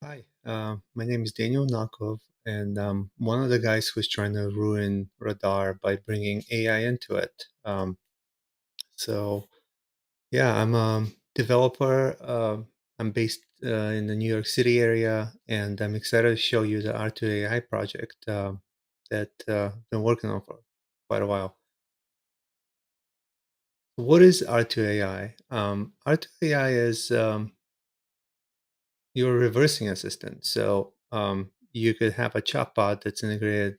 Hi, my name is dnakov, and one of the guys who's trying to ruin radar by bringing AI into it. So, yeah, I'm a developer. I'm based in the New York City area, and I'm excited to show you the R2ai project that I've been working on for quite a while. What is R2ai? R2ai is your reversing assistant. So you could have a chatbot that's integrated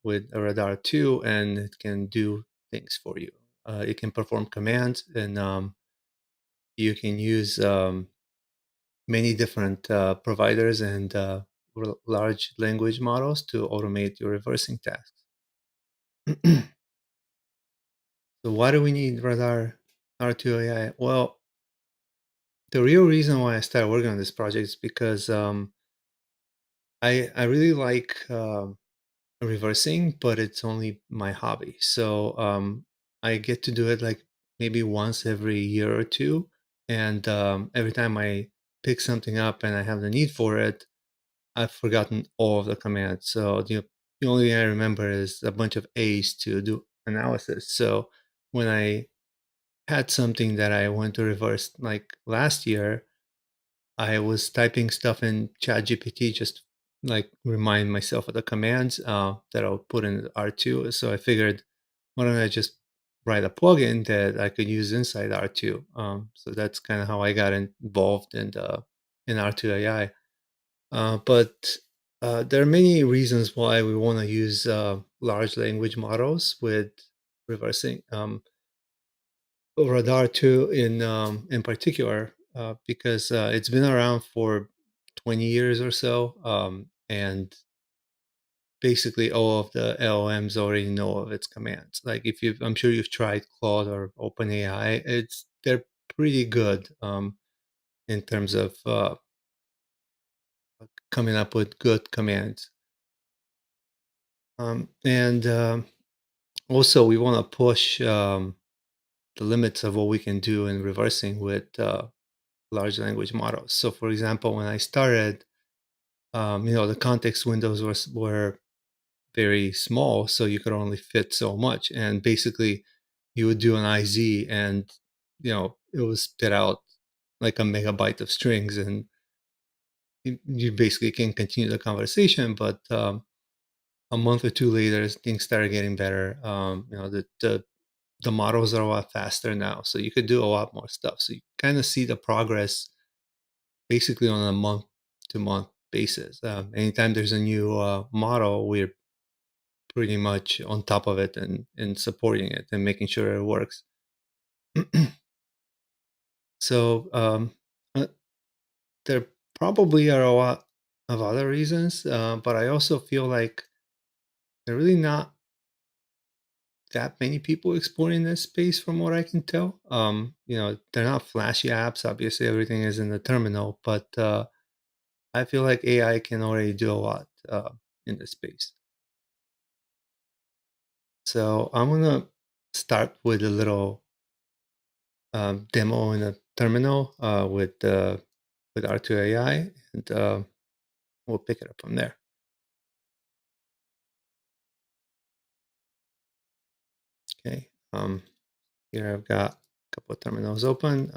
with a radar too, and it can do things for you. It can perform commands, and you can use many different providers and large language models to automate your reversing tasks. So why do we need radar R2AI? Well, the real reason why I started working on this project is because I really like reversing, but it's only my hobby. So I get to do it like maybe once every year or two. And every time I pick something up and I have the need for it, I've forgotten all of the commands. So the only thing I remember is a bunch of A's to do analysis. So when I had something that I want to reverse like last year, I was typing stuff in ChatGPT just like remind myself of the commands that I'll put in R2. So I figured, why don't I just write a plugin that I could use inside R2? So that's kind of how I got involved in R2AI. But there are many reasons why we want to use large language models with reversing. Radar 2 in particular, because it's been around for 20 years or so, and basically all of the LLMs already know of its commands. Like if you, I'm sure you've tried Claude or OpenAI. They're pretty good in terms of coming up with good commands. And also, we want to push the limits of what we can do in reversing with large language models. So, for example, when I started, the context windows were very small, so you could only fit so much. And basically, you would do an IZ, and it was spit out like a megabyte of strings, and you basically can continue the conversation. But a month or two later, things started getting better. The models are a lot faster now, so you could do a lot more stuff. So you kind of see the progress basically on a month to month basis. Anytime there's a new model, we're pretty much on top of it and supporting it and making sure it works. So uh, there probably are a lot of other reasons, but I also feel like there are really not that many people exploring this space from what I can tell. They're not flashy apps. Obviously, everything is in the terminal, but I feel like AI can already do a lot in this space. So I'm gonna start with a little demo in a terminal with R2AI, and we'll pick it up from there. Okay. Here I've got a couple of terminals open.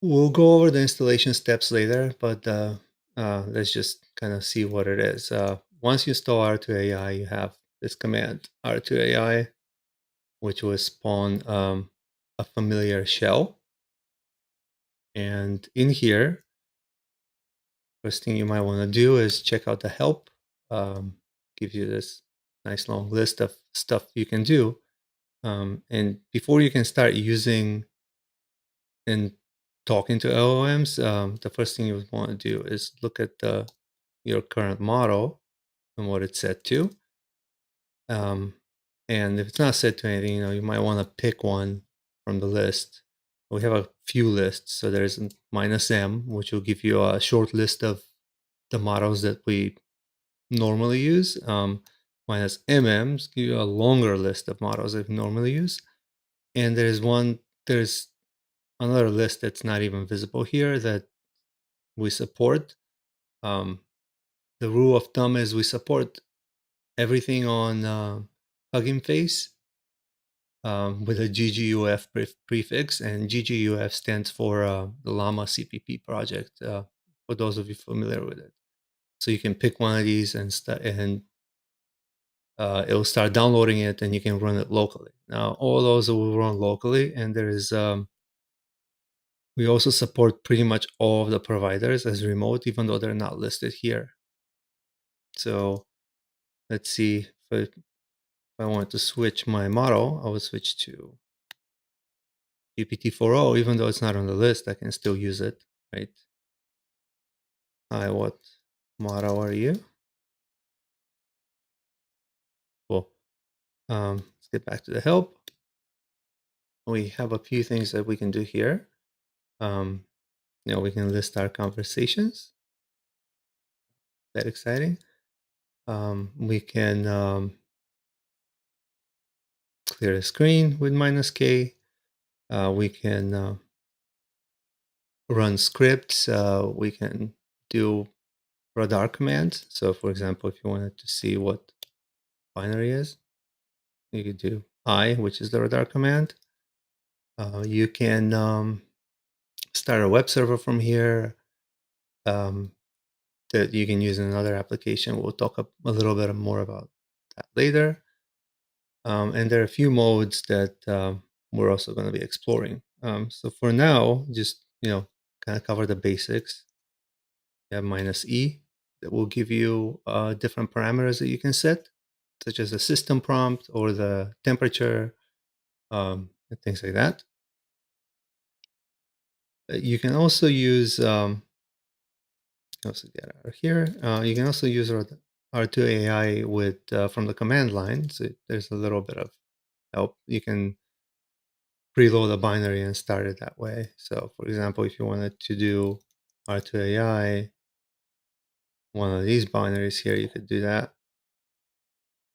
We'll go over the installation steps later, but let's just kind of see what it is. Once you install R2AI, you have this command R2AI, which will spawn a familiar shell. And in here, first thing you might want to do is check out the help. Gives you this nice long list of stuff you can do. And before you can start using and talking to LLMs, the first thing you would want to do is look at your current model and what it's set to. Um, and if it's not set to anything, you might want to pick one from the list. We have a few lists. So there's -m, which will give you a short list of the models that we normally use. -mm's give you a longer list of models that we normally use. And there's another list that's not even visible here that we support. Um, the rule of thumb is we support everything on Hugging Face with a GGUF prefix, and GGUF stands for the Llama CPP project. For those of you familiar with it, so you can pick one of these and it'll start downloading it, and you can run it locally. Now, all those will run locally, and there is we also support pretty much all of the providers as remote, even though they're not listed here. So let's see if I want to switch my model, I will switch to GPT-4o, even though it's not on the list, I can still use it, right? Hi, what model are you? Cool. Let's get back to the help. We have a few things that we can do here. We can list our conversations. That exciting. We can clear the screen with -K. We can run scripts. We can do radar commands. So, for example, if you wanted to see what binary is, you could do I, which is the radar command. You can start a web server from here um, that you can use in another application. We'll talk a little bit more about that later. And there are a few modes that we're also going to be exploring. So for now, just kind of cover the basics. You have -E that will give you different parameters that you can set, such as the system prompt or the temperature, and things like that. You can also use also get out of here. You can also use r2ai with from the command line. So there's a little bit of help. You can preload a binary and start it that way. So, for example, if you wanted to do r2ai, one of these binaries here, you could do that,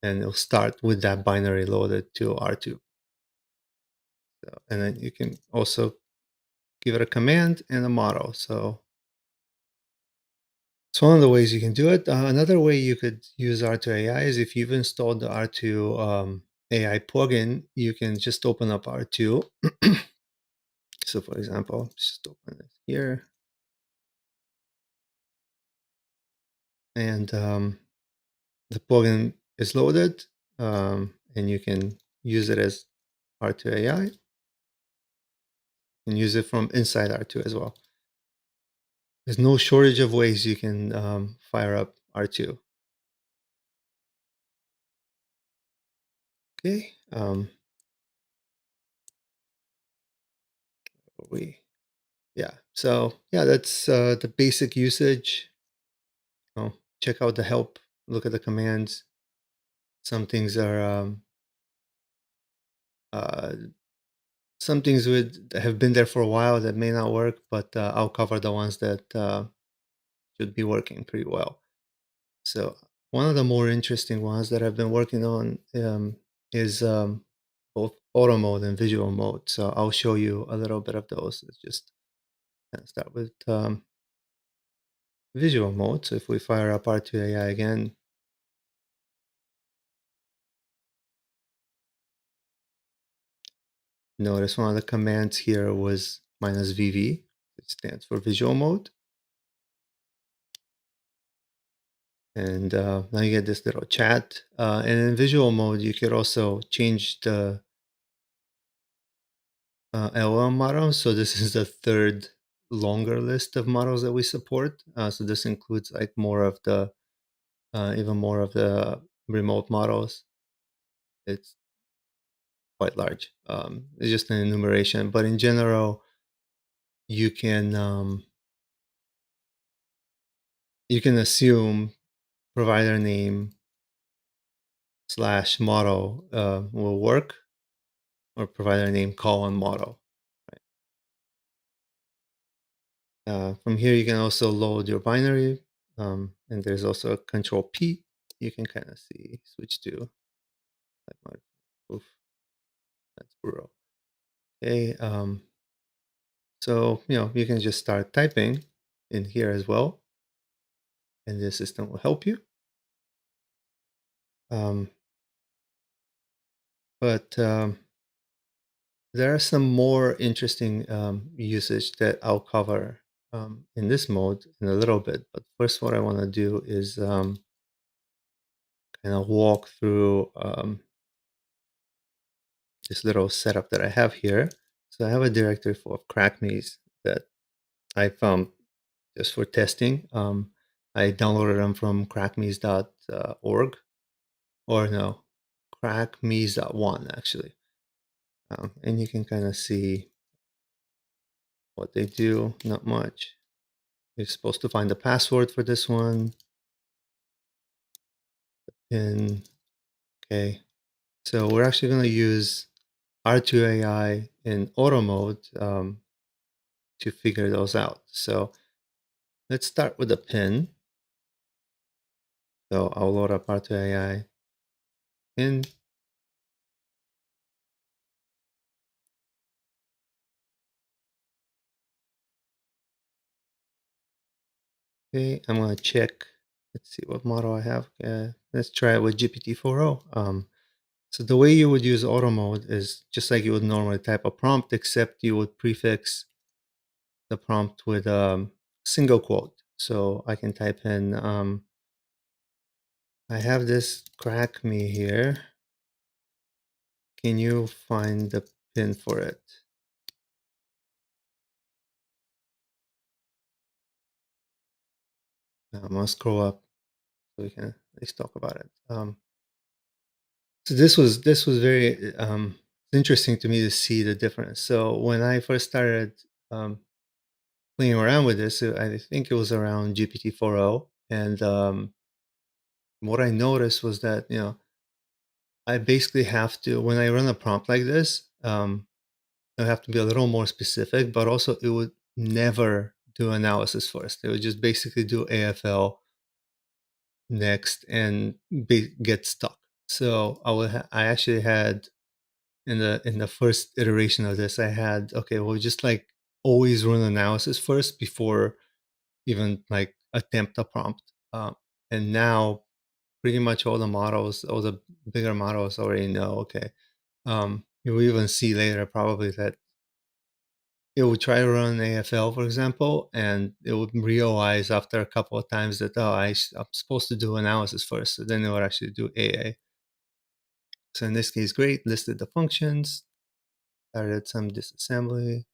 and it'll start with that binary loaded to R2. So, and then you can also give it a command and a model. So it's one of the ways you can do it. Another way you could use R2AI is if you've installed the R2 AI plugin, you can just open up R2. So for example, just open it here. And the plugin is loaded, and you can use it as R2AI and use it from inside R2 as well. There's no shortage of ways you can fire up R2. Okay. Yeah. So yeah, that's the basic usage. Check out the help. Look at the commands. Some things are uh, some things would have been there for a while that may not work, but I'll cover the ones that should be working pretty well. So one of the more interesting ones that I've been working on is both auto mode and visual mode. So I'll show you a little bit of those. Let's just start with visual mode. So if we fire up R2AI again, notice one of the commands here was -VV. It stands for visual mode. And now you get this little chat. And in visual mode, you could also change the LLM model. So this is the third longer list of models that we support. So this includes like more of the, even more of the remote models. It's quite large. It's just an enumeration, but in general, you can assume provider name / model will work, or provider name model. From here, you can also load your binary, and there's also a control P. You can kind of see, switch to, oof, that's brutal. Okay, so you can just start typing, in here as well, and the assistant will help you. Um, but there are some more interesting usage that I'll cover in this mode in a little bit. But first, what I want to do is kind of walk through this little setup that I have here. So I have a directory full of crackmes that I found just for testing. I downloaded them from crackmes.org, or no, crackmes.one actually. And you can kind of see what they do, not much. You're supposed to find the password for this one. And okay, so we're actually going to use r2ai in auto mode to figure those out. So let's start with a pin. So I'll load up r2ai in. Okay, I'm going to check. Let's see what model I have. Let's try it with GPT-4o. So the way you would use auto mode is just like you would normally type a prompt, except you would prefix the prompt with a single quote. So I can type in, I have this crack me here. Can you find the pin for it? I'm gonna scroll up so we can at least talk about it. So this was very interesting to me to see the difference. So when I first started um, playing around with this, I think it was around GPT-4o, and what I noticed was that I basically have to, when I run a prompt like this, I have to be a little more specific, but also it would never do analysis first. It would just basically do AFL next and get stuck. So I actually had in the first iteration of this, I had, okay, well, just like always run analysis first before even like attempt a prompt. And now pretty much all the models, all the bigger models already know, okay. You will even see later probably that it would try to run AFL, for example, and it would realize after a couple of times that, oh, I'm supposed to do analysis first. So then it would actually do AA. So in this case, great, listed the functions, started some disassembly.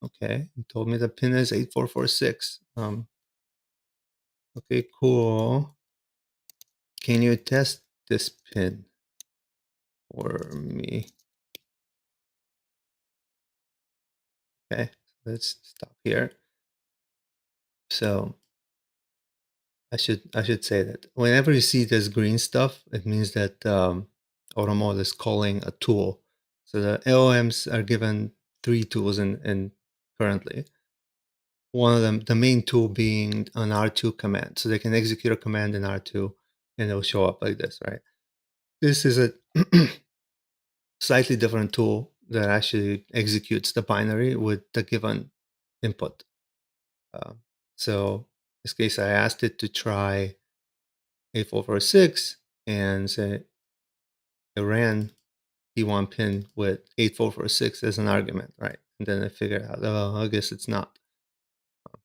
Okay, and told me the pin is 8446. Okay, cool. Can you test this pin for me? Okay, let's stop here. So I should say that whenever you see this green stuff, it means that AutoMode is calling a tool. So the LOMs are given three tools in currently. One of them, the main tool being an R2 command. So they can execute a command in R2 and it'll show up like this, right? This is a slightly different tool that actually executes the binary with the given input. So in this case, I asked it to try 8446 and say it ran D1 pin with 8446 as an argument, right? And then I figured out, oh, I guess it's not.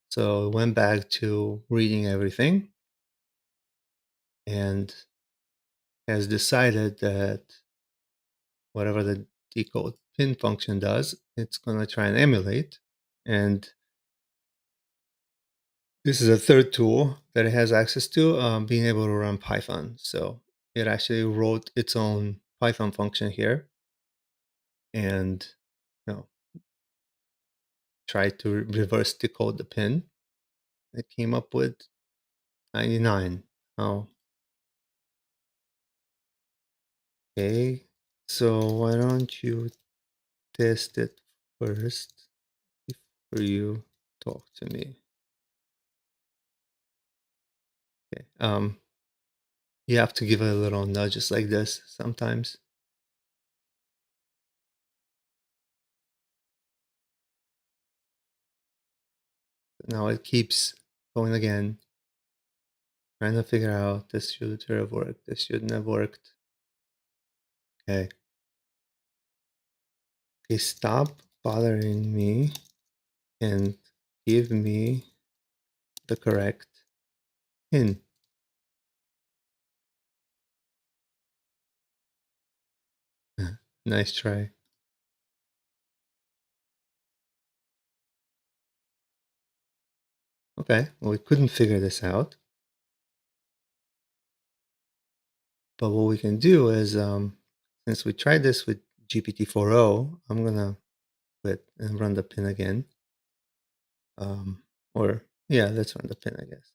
So I went back to reading everything and has decided that whatever the decode pin function does, it's going to try and emulate. And this is a third tool that it has access to, being able to run Python. So it actually wrote its own Python function here and tried to reverse decode the pin. It came up with 99. Oh, okay. So why don't you test it first before you talk to me? Okay. You have to give it a little nudges like this sometimes. Now it keeps going again, trying to figure out this should have worked, this shouldn't have worked. Okay. Okay, stop bothering me and give me the correct pin. Nice try. Okay, well, we couldn't figure this out. But what we can do is, since we tried this with GPT-4o, I'm gonna quit and run the pin again. Or yeah, let's run the pin, I guess.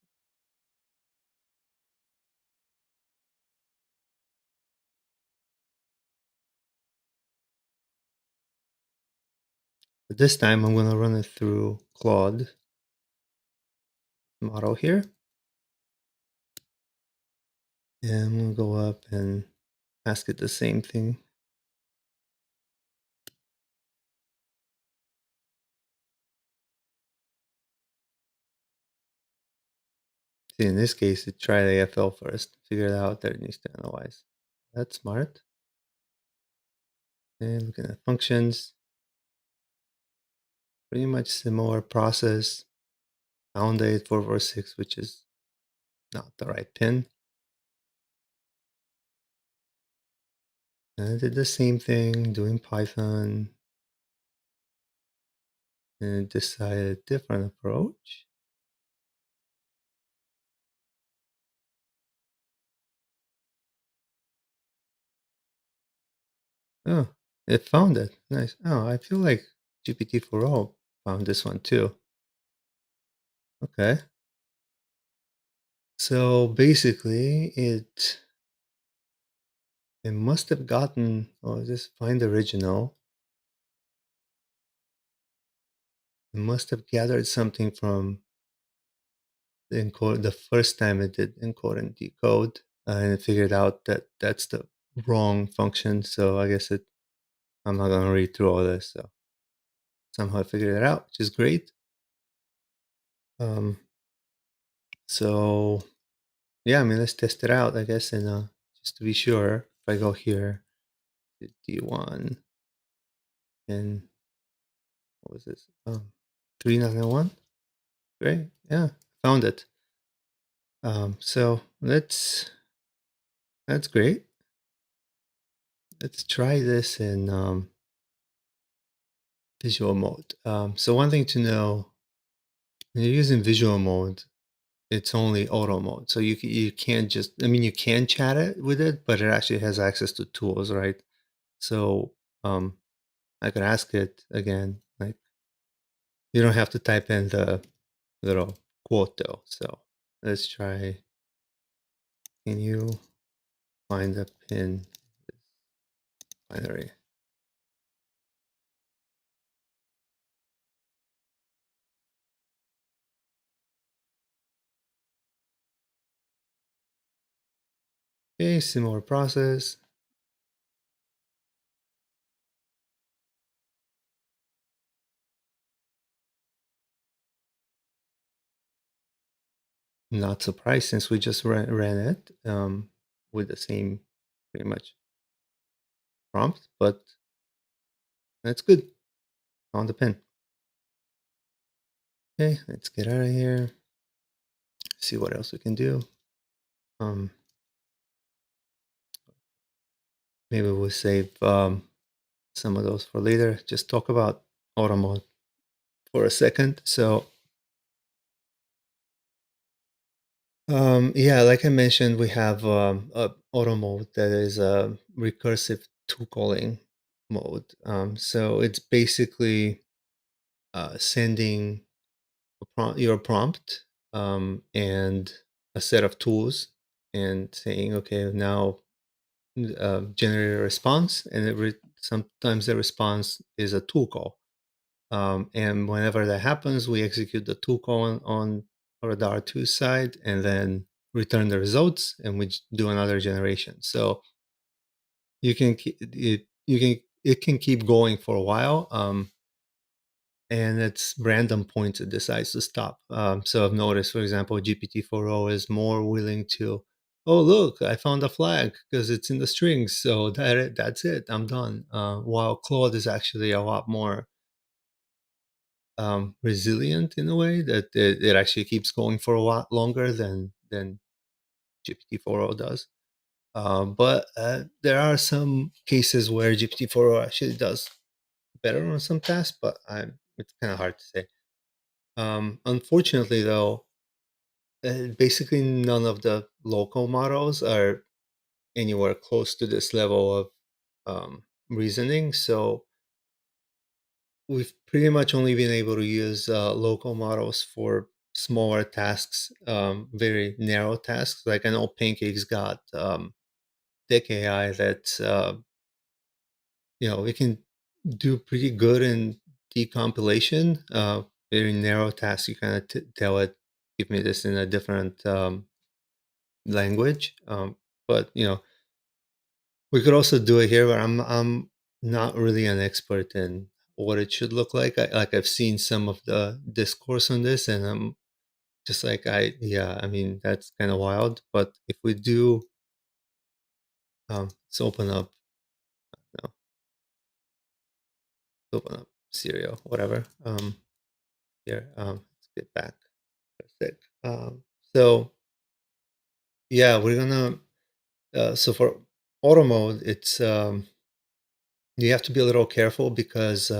But this time I'm gonna run it through Claude model here. And I'm gonna go up and ask it the same thing. See, in this case, it tried AFL first, figured out that it needs to analyze. That's smart. And looking at functions, pretty much similar process. Found 8446, which is not the right pin. And I did the same thing doing Python and decided a different approach. Oh, it found it. Nice. Oh, I feel like GPT-4o found this one too. Okay. So basically, it must have gotten, oh, just find original. It must have gathered something from the encode the first time it did encode and decode, and it figured out that that's the wrong function. So I guess I'm not gonna read through all this. So somehow I figured it out, which is great. Um, so yeah, I mean, let's test it out, I guess, and just to be sure, if I go here to D1 and what was this? 3901. Great, yeah, found it. So that's great. Let's try this in visual mode. So one thing to know when you're using visual mode, it's only auto mode. So you can't just, I mean, you can chat it with it, but it actually has access to tools, right? So um, I could ask it again, like, you don't have to type in the little quote though. So let's try, can you find the pin binary? Okay, similar process. Not surprised since we just ran it with the same pretty much prompt, but that's good. Found the pin. Okay, let's get out of here. See what else we can do. Um, maybe we'll save some of those for later. Just talk about auto mode for a second. So yeah, like I mentioned, we have a auto mode that is a recursive to calling mode. So it's basically sending your prompt and a set of tools and saying, okay, now generate a response, and sometimes the response is a tool call. And whenever that happens, we execute the tool call on or the R2 side, and then return the results, and we do another generation. So you can it can keep going for a while. and it's random points it decides to stop. So I've noticed, for example, GPT-4o is more willing to, oh look, I found a flag because it's in the strings, so that's it, I'm done. While Claude is actually a lot more resilient in a way that it actually keeps going for a lot longer than GPT-4o does. But there are some cases where GPT-4o actually does better on some tasks, but it's kind of hard to say. Unfortunately, though, basically none of the local models are anywhere close to this level of reasoning. So we've pretty much only been able to use local models for smaller tasks, very narrow tasks. Like I know Pancake's got Dick AI that it can do pretty good in decompilation. Very narrow tasks. You kind of tell it, give me this in a different language. But we could also do it here, but I'm not really an expert in what it should look like. I've seen some of the discourse on this, and I'm just like yeah, I mean that's kind of wild. But if we do, let's open up, no, open up Serial, whatever. Here, let's get back for a sec. So yeah, we're gonna. So for auto mode, it's you have to be a little careful because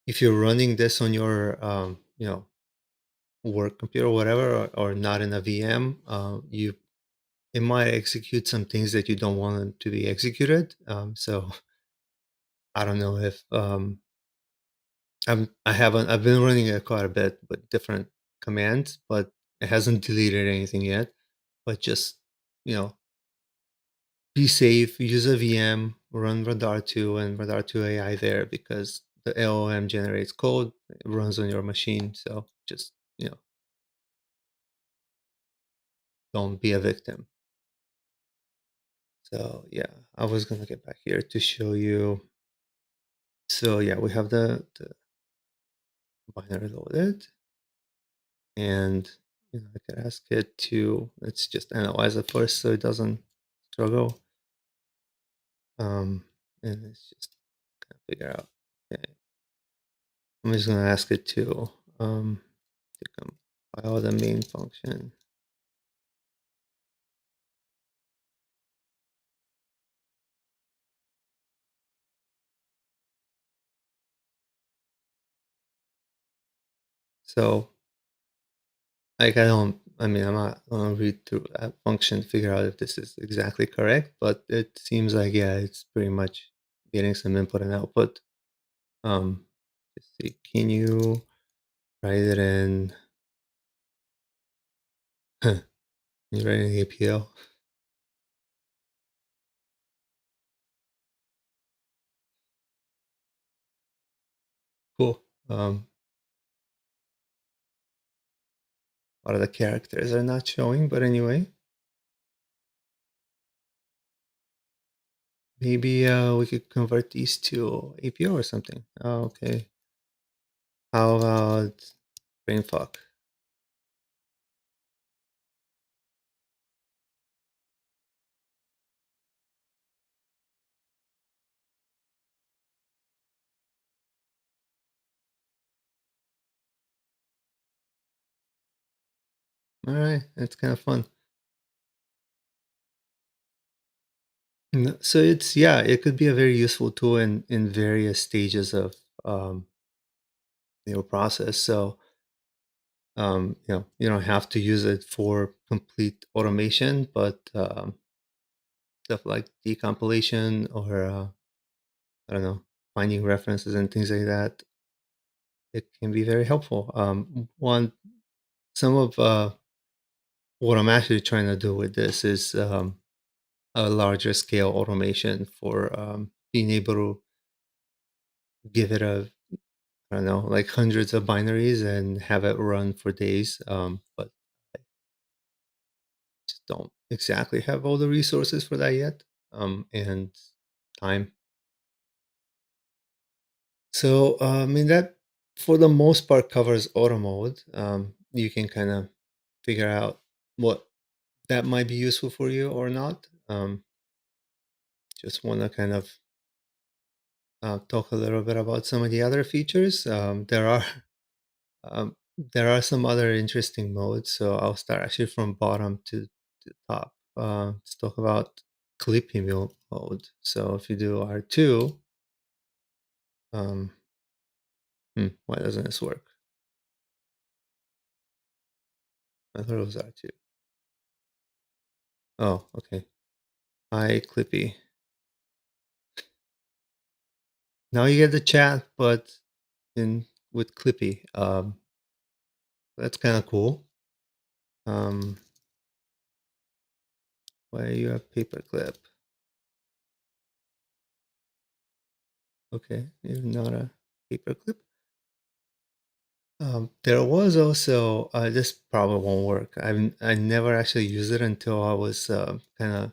if you're running this on your work computer or whatever, or not in a VM, you it might execute some things that you don't want them to be executed. So I don't know if I've been running it quite a bit with different commands, but it hasn't deleted anything yet. But just you know, be safe. Use a VM. Run Radar 2 and Radar 2ai there because the LLM generates code. It runs on your machine. So just don't be a victim. So yeah, I was gonna get back here to show you. So yeah, we have the binary loaded, and I could ask it to let's just analyze it first so it doesn't struggle. And let's just kind of figure out. Okay, I'm just gonna ask it to compile the main function. So like I mean I'm not gonna read through that function to figure out if this is exactly correct, but it seems like yeah, it's pretty much getting some input and output. Um, let's see, can you write it in? Can you write it in APL? Cool. A lot of the characters are not showing, but anyway, maybe we could convert these to APO or something. Oh, okay. How about brainfuck? All right, that's kind of fun. So it's yeah, it could be a very useful tool in various stages of um, process. So you don't have to use it for complete automation, but stuff like decompilation or I don't know, finding references and things like that, it can be very helpful. One some of what I'm actually trying to do with this is a larger scale automation for being able to give it a I don't know, like hundreds of binaries and have it run for days. But just don't exactly have all the resources for that yet. And time. So, in that for the most part covers auto mode. You can kind of figure out what that might be useful for you or not. Just want to kind of talk a little bit about some of the other features. There are some other interesting modes, so I'll start actually from bottom to top. Let's talk about clippy mode. So if you do R2, um, why doesn't this work? I thought it was R2. Oh, okay. Hi, Clippy. Now you get the chat, but in with Clippy. That's kind of cool. Um, why you have paperclip? Okay, you're not a paperclip. There was also this probably won't work. I never actually used it until I was kind of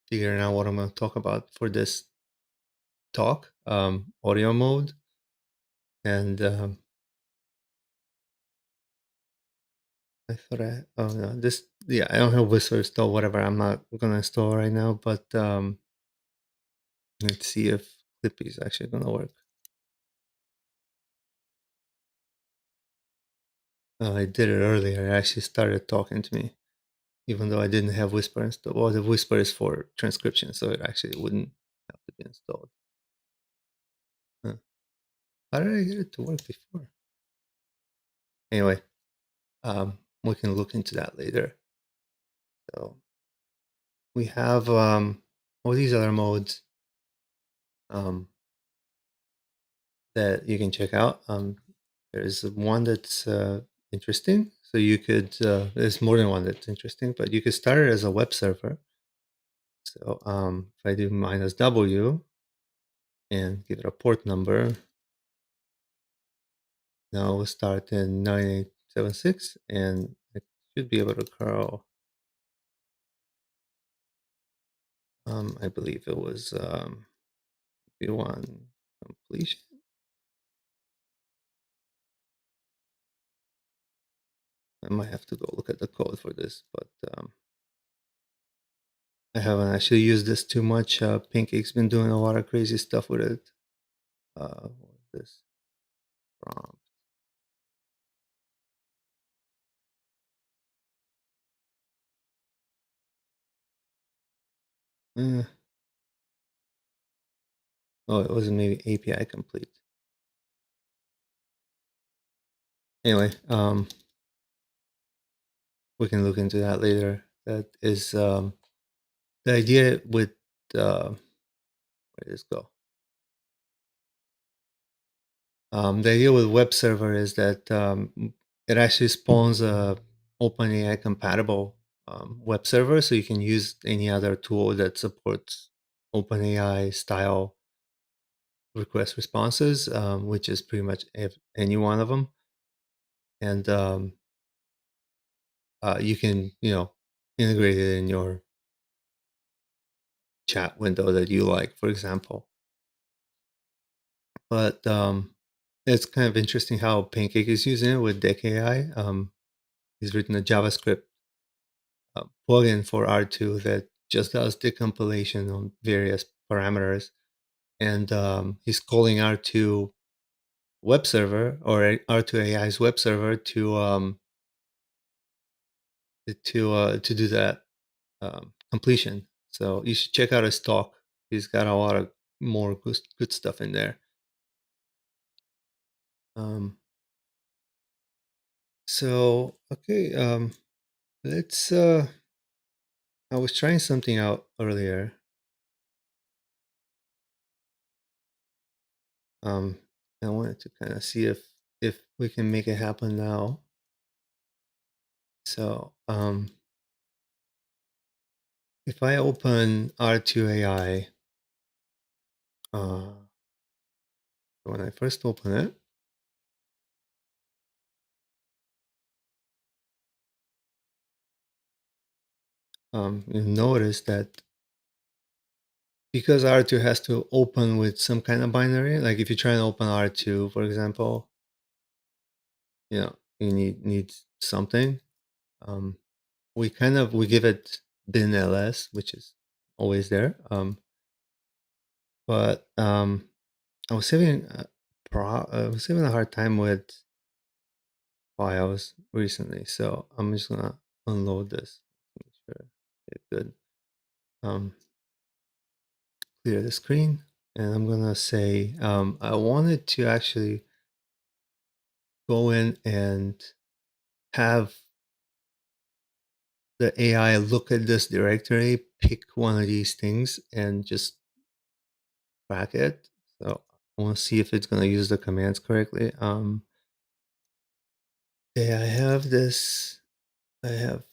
figuring out what I'm going to talk about for this talk. Audio mode, and I thought oh no, this yeah, I don't have Whisper installed. Whatever, I'm not going to install right now. But let's see if Clippy is actually going to work. I did it earlier. It actually started talking to me, even though I didn't have Whisper installed. Well, the Whisper is for transcription, so it actually wouldn't have to be installed. Huh. How did I get it to work before? Anyway, we can look into that later. So we have all these other modes um, that you can check out. There's one that's interesting. So you could, there's more than one that's interesting, but you could start it as a web server. So if I do -w and give it a port number, now we'll start in 9876 and it should be able to curl. I believe it was V1 completion. I might have to go look at the code for this, but I haven't actually used this too much. Pancake's been doing a lot of crazy stuff with it. What is this prompt? Eh, oh, it wasn't maybe API complete. Anyway, we can look into that later. That is the idea with where did this go? The idea with web server is that it actually spawns a OpenAI compatible web server, so you can use any other tool that supports OpenAI style request responses, which is pretty much any one of them, and you can integrate it in your chat window that you like, for example. But it's kind of interesting how Pancake is using it with day3. He's written a JavaScript plugin for R2 that just does the compilation on various parameters, and he's calling R2 web server or R2ai's web server to do that completion. So you should check out his talk. He's got a lot of more good stuff in there. Um, so okay, let's. I was trying something out earlier. Um, I wanted to kind of see if we can make it happen now. So if I open R2ai, when I first open it, you'll notice that because R2 has to open with some kind of binary, like if you try and open R2, for example, you need something. Um, we give it bin ls, which is always there. But I was having a hard time with files recently, so I'm just gonna unload this. Make sure it's good. Um, Clear the screen, and I'm gonna say I wanted to actually go in and have the AI look at this directory, pick one of these things, and just crack it. So I want to see if it's gonna use the commands correctly. Okay, I have this. I have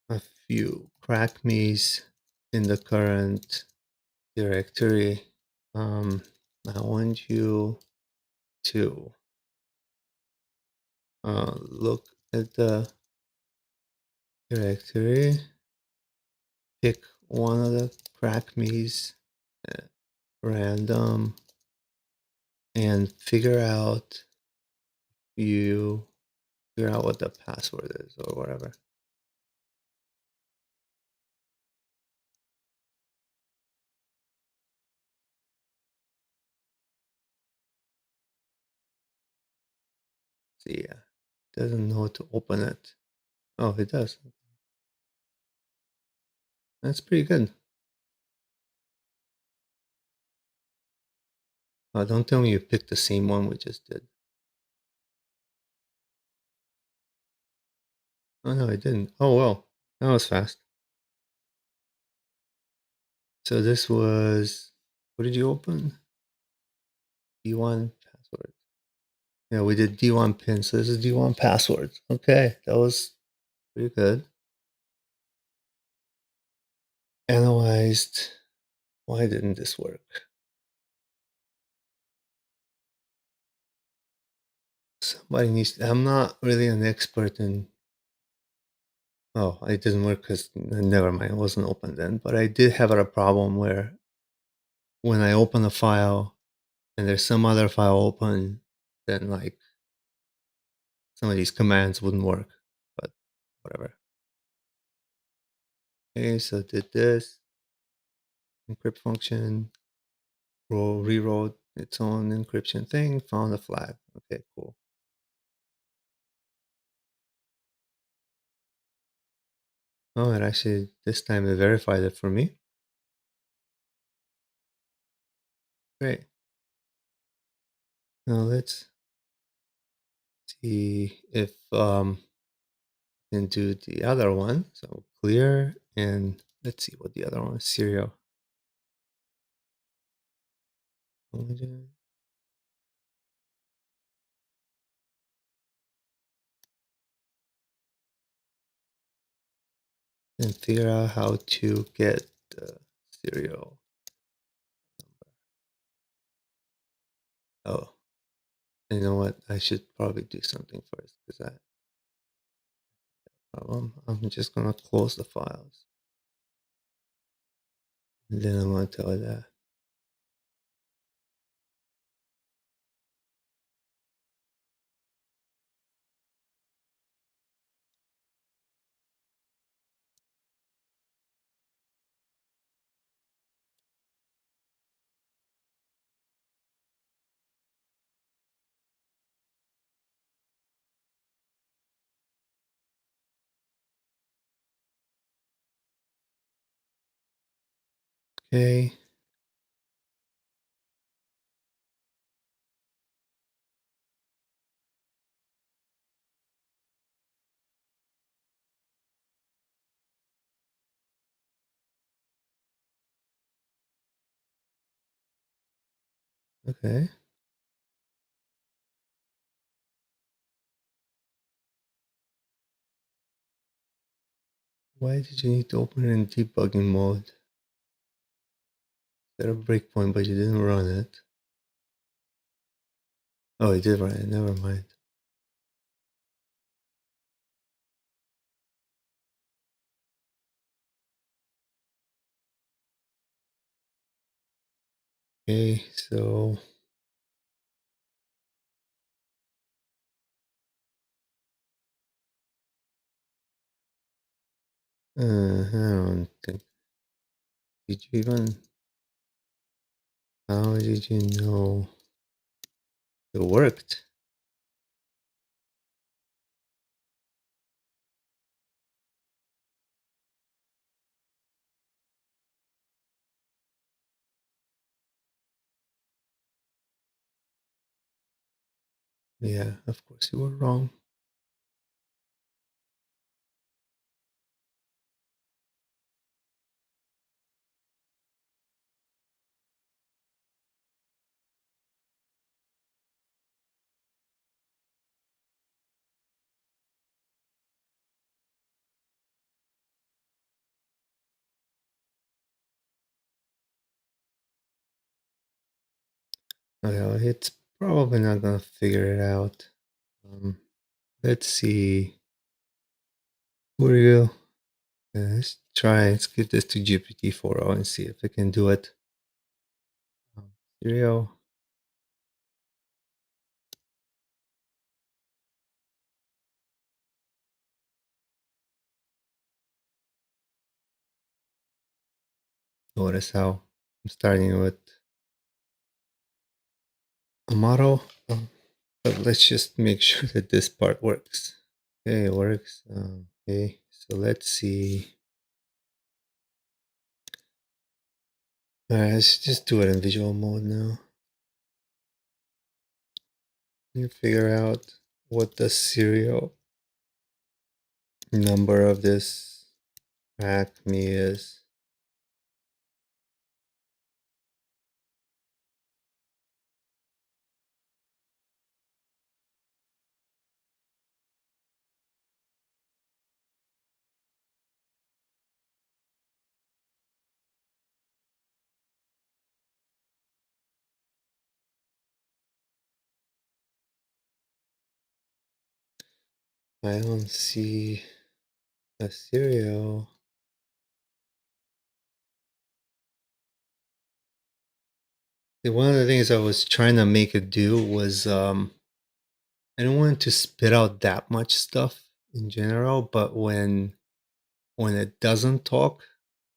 a few crackmes in the current directory. I want you to look at the directory, pick one of the crackmes at random, and you figure out what the password is or whatever. See, yeah, doesn't know how to open it. Oh, it does. That's pretty good. Don't tell me you picked the same one we just did. Oh no, I didn't. Oh well, that was fast. So this was, what did you open? D1 password. Yeah, we did D1 pin. So this is D1 password. Okay, that was pretty good. Analyzed. Why didn't this work? Somebody needs. I'm not really an expert in. Oh, it didn't work because never mind. It wasn't open then. But I did have a problem where when I open a file and there's some other file open, then like some of these commands wouldn't work. But whatever. Okay, so did this encrypt function, rewrote its own encryption thing, found a flag. Okay, cool. Oh, it actually this time it verified it for me. Great. Now let's see if can do the other one. So clear, and let's see what the other one is. Serial. And figure out how to get the serial number. Oh, you know what? I should probably do something first because that problem. I'm just gonna close the files. And then I'm gonna tell it that. Okay. Okay. Why did you need to open it in debugging mode? Set a breakpoint, but you didn't run it. Oh, you did run it. Never mind. Okay, so I don't think. Did you even? How did you know it worked? Yeah, of course you were wrong. Well, it's probably not gonna figure it out. Um, let's see. Who are you? Let's try. Let's give this to GPT-4o and see if it can do it. Stereo. Notice how I'm starting with a model. But let's just make sure that this part works. Okay, it works. Okay, so let's see. All right, let's just do it in visual mode now. You figure out what the serial number of this crackme is. I don't see a serial. One of the things I was trying to make it do was I don't want it to spit out that much stuff in general, but when it doesn't talk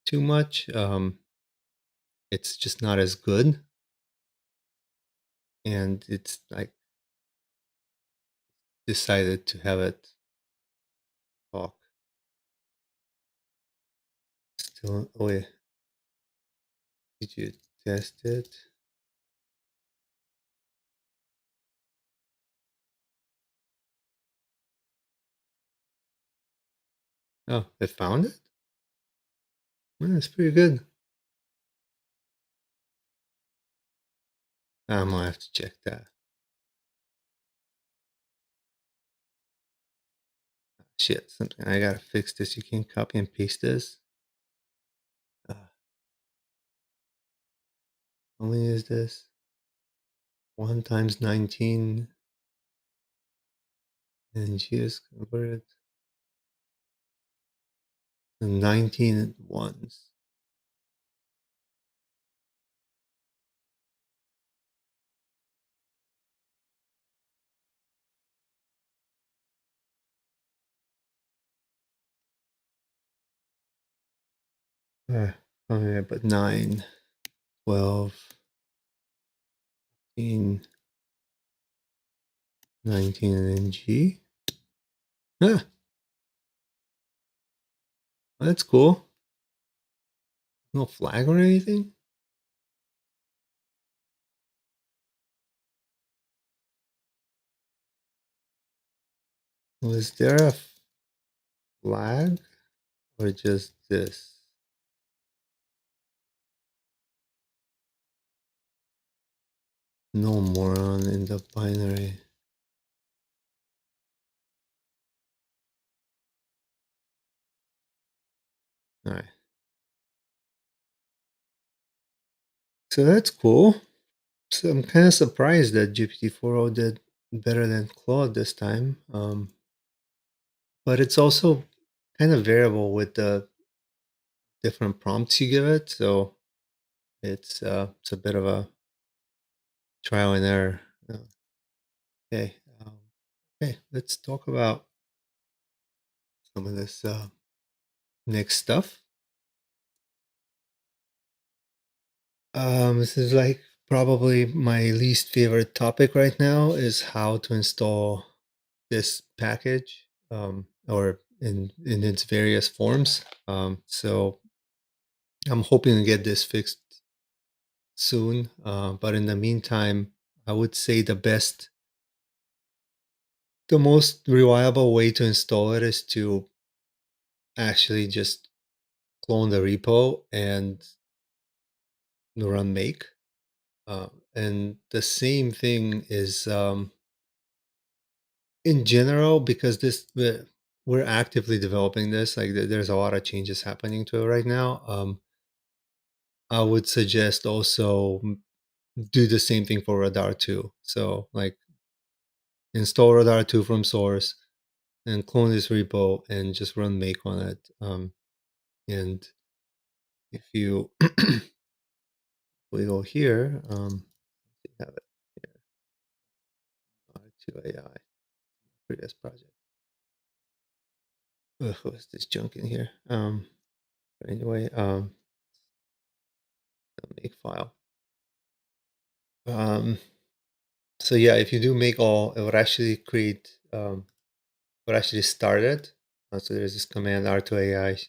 too much, it's just not as good. And it's like decided to have it talk. Still, oh wait, did you test it? Oh, it found it? Well, that's pretty good. I'm gonna have to check that. Shit, something I gotta fix this. You can copy and paste this. How many is this? 1 times 19 and G is converted to 19 ones. Oh yeah, but 9, 12, 15, 19, and then G. Huh, well, that's cool. No flag or anything? Was there a flag or just this? No moron in the binary. All right. So that's cool. So I'm kind of surprised that GPT-4o did better than Claude this time. But it's also kind of variable with the different prompts you give it. So it's a bit of a trial and error. Okay. Okay. Let's talk about some of this next stuff. This is like probably my least favorite topic right now is how to install this package, or in its various forms. So I'm hoping to get this fixed soon. But in the meantime, I would say the most reliable way to install it is to actually just clone the repo and run make. And the same thing is, in general, because we're actively developing this. Like there's a lot of changes happening to it right now. I would suggest also do the same thing for Radar 2. So like install Radar 2 from source and clone this repo and just run make on it. And if you we go here, we have it here, r2ai previous project. Ugh, what's this junk in here? But anyway, the make file. So yeah, if you do make all, it would actually create, would actually start it. So there's this command r2ai sh.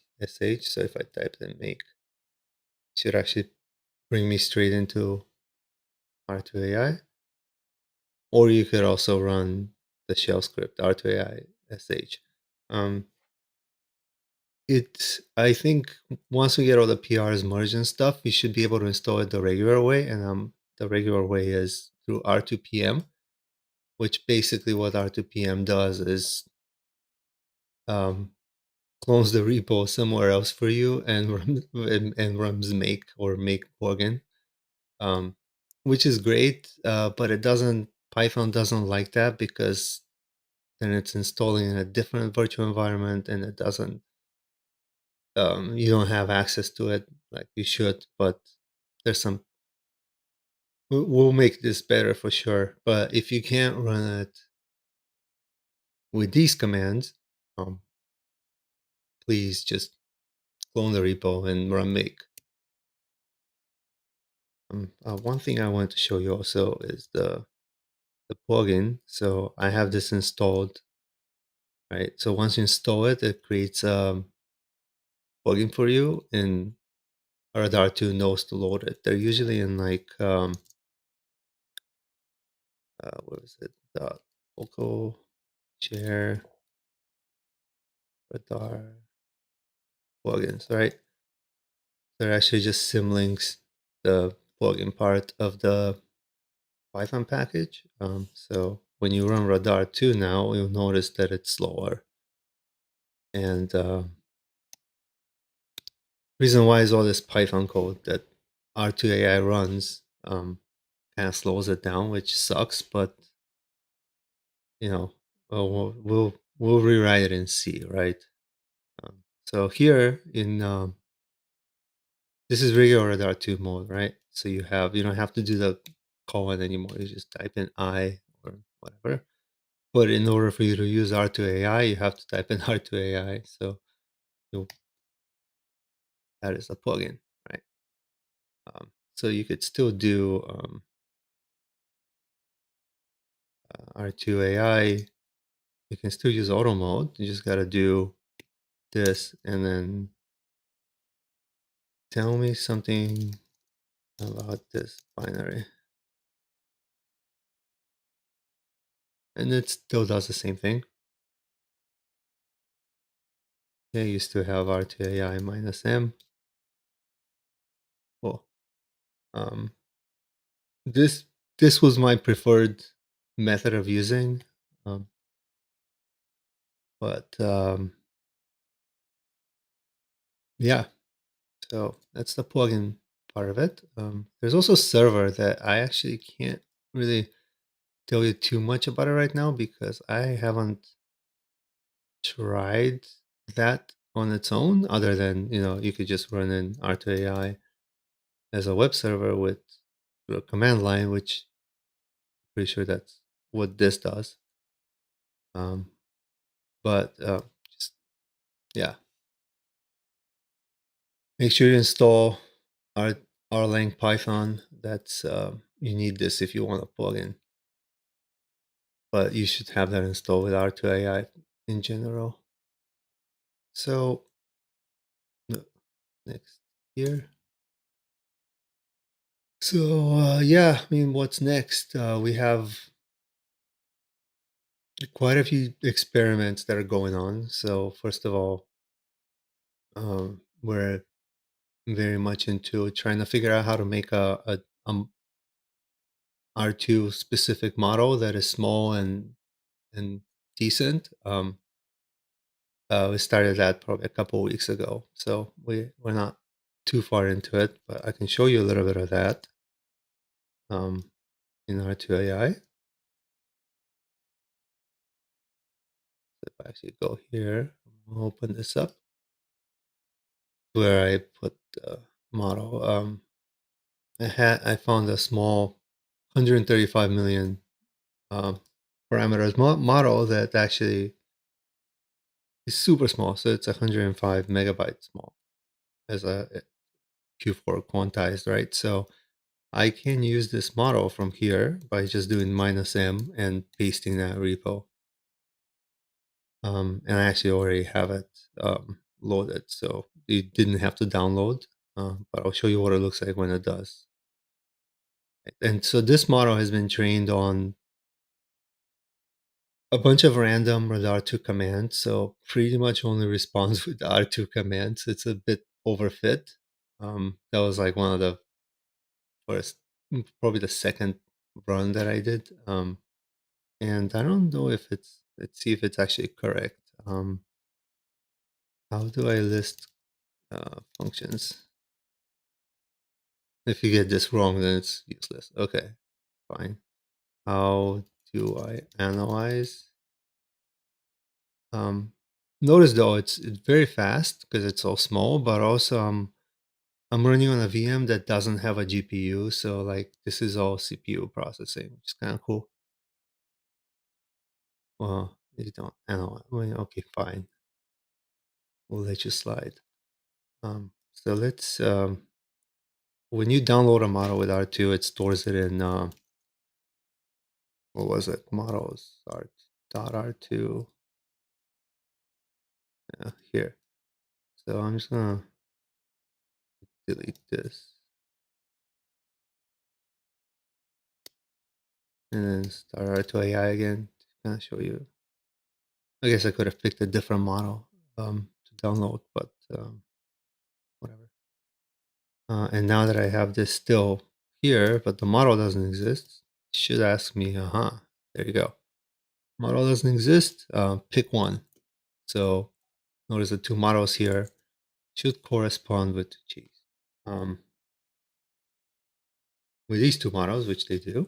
So if I type in make, it should actually bring me straight into r2ai. Or you could also run the shell script r2ai sh. Um, I think once we get all the PRs merged and stuff, we should be able to install it the regular way. And the regular way is through r2pm, which basically what r2pm does is, um, clones the repo somewhere else for you and and runs make or make plugin, um, which is great. But it doesn't Python doesn't like that because then it's installing in a different virtual environment and it doesn't, you don't have access to it like you should. But there's some we'll make this better for sure. But if you can't run it with these commands, um, please just clone the repo and run make. One thing I wanted to show you also is the plugin. So I have this installed, right? So once you install it, it creates a plugin for you, and Radar 2 knows to load it. They're usually in like, what is it? Local share Radar plugins, right? They're actually just symlinks the plugin part of the Python package. So when you run Radar 2 now, you'll notice that it's slower. And reason why is all this Python code that r2ai runs, kind of slows it down, which sucks. But you know, we'll rewrite it in C, right? So here in, this is regular Radar 2 mode, right? So you don't have to do the colon anymore. You just type in I or whatever. But in order for you to use r2ai, you have to type in r2ai. So you'll, that is a plugin, right? So you could still do, r2ai. You can still use auto mode. You just got to do this and then tell me something about this binary. And it still does the same thing. Yeah, you still have r2ai minus m. Cool. Um, this this was my preferred method of using, um, but yeah. So that's the plugin part of it. There's also server that I actually can't really tell you too much about it right now because I haven't tried that on its own, other than, you could just run in r2ai as a web server with a command line, which I'm pretty sure that's what this does. Um, but just, yeah. Make sure you install R Rlang Python. That's you need this if you want a plugin, but you should have that installed with R2ai in general. So next here. So yeah, I mean, what's next? We have quite a few experiments that are going on. So first of all, we're very much into trying to figure out how to make a R2 specific model that is small and decent. We started that probably a couple weeks ago, so we're not too far into it, but I can show you a little bit of that um, in R2ai. If I actually go here, I'll open this up where I put the model. I found a small 135 million um, parameters model that actually is super small. So it's 105 megabytes small as a Q4 quantized, right? So I can use this model from here by just doing -m and pasting that repo. And I actually already have it loaded, so you didn't have to download. But I'll show you what it looks like when it does. And so this model has been trained on a bunch of random with R2 commands, so pretty much only responds with R2 commands. It's a bit overfit. That was like one of the first, probably the second run that I did. And I don't know if let's see if it's actually correct. How do I list functions? If you get this wrong, then it's useless. Okay, fine. How do I analyze? Um, Notice though, it's very fast because it's so small, but also I'm running on a VM that doesn't have a GPU, so like this is all CPU processing, which is kind of cool. Well, you don't analyze. Well, okay, fine. We'll let you slide. So let's when you download a model with R2, it stores it in what was it? Models R.R2 here. So I'm just gonna delete this and then start R2ai again to kind of show you. I guess I could have picked a different model to download, but whatever. And now that I have this still here, but the model doesn't exist, it should ask me, there you go. Model doesn't exist, pick one. So notice the two models here should correspond with cheese. With these two models, which they do.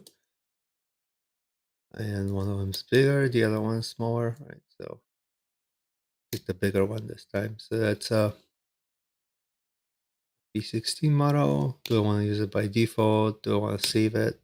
And one of them's bigger, the other one's smaller, right? So pick the bigger one this time. So that's a B16 model. Do I want to use it by default? Do I want to save it?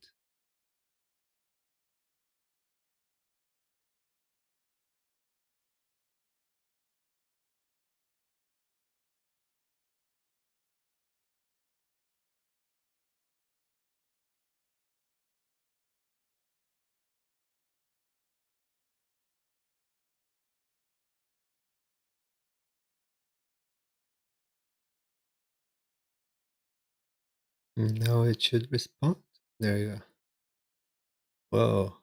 And now it should respond. There you go. Whoa,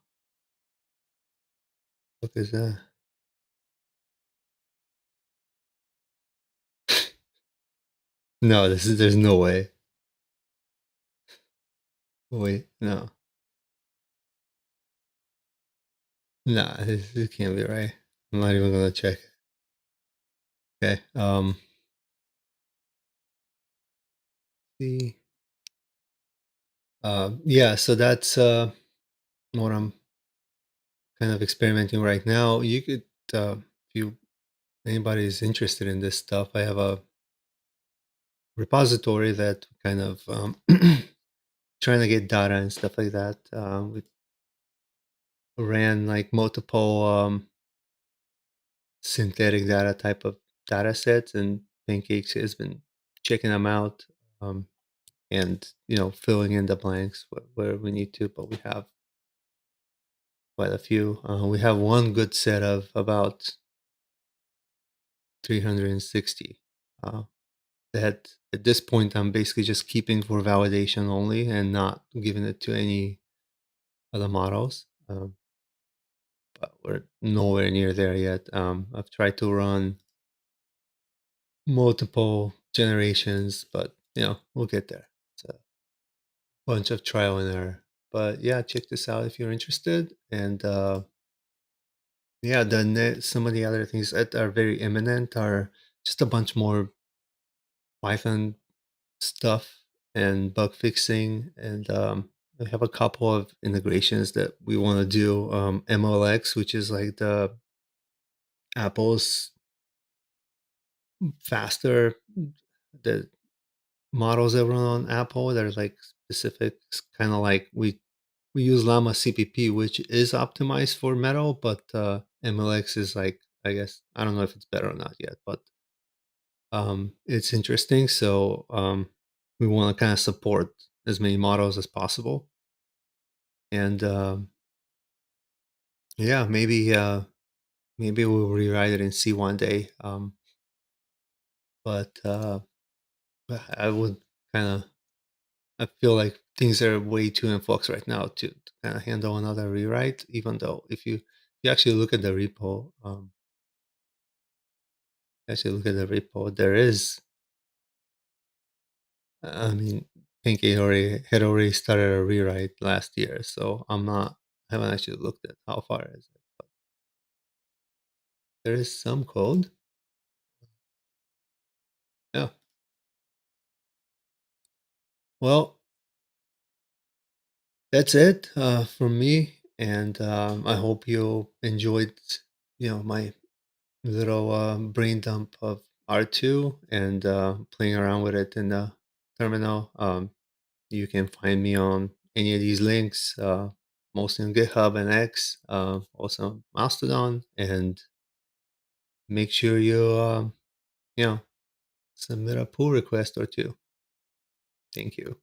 look at that. No, there's no way. Wait, no. Nah, this can't be right. I'm not even gonna check. Okay. See. Yeah, so that's what I'm kind of experimenting right now. You could if you anybody is interested in this stuff, I have a repository that kind of trying to get data and stuff like that. We ran like multiple synthetic data type of data sets, and Pancakes has been checking them out, um, and filling in the blanks where we need to. But we have quite a few. We have one good set of about 360. Uh, that at this point I'm basically just keeping for validation only and not giving it to any other models. But we're nowhere near there yet. I've tried to run multiple generations, but we'll get there. It's a bunch of trial and error. But yeah, check this out if you're interested. And yeah, some of the other things that are very imminent are just a bunch more Python stuff and bug fixing, and we have a couple of integrations that we want to do. MLX, which is like the Apple's faster, the models that run on Apple that are like specific. It's kind of like we use Llama CPP, which is optimized for Metal, but MLX is like, I guess, I don't know if it's better or not yet, but it's interesting. So we want to kind of support as many models as possible, and yeah, maybe we'll rewrite it in C one day. But I would kind of I feel like things are way too in flux right now to kind of handle another rewrite. Even though if you actually look at the repo, there is, I mean, Pancake had already started a rewrite last year, so I haven't actually looked at how far is it. But there is some code. Yeah. Well, that's it from me, and I hope you enjoyed, my little brain dump of R2 and playing around with it in the terminal. You can find me on any of these links, mostly on GitHub and X, also Mastodon, and make sure you know, submit a pull request or two. Thank you.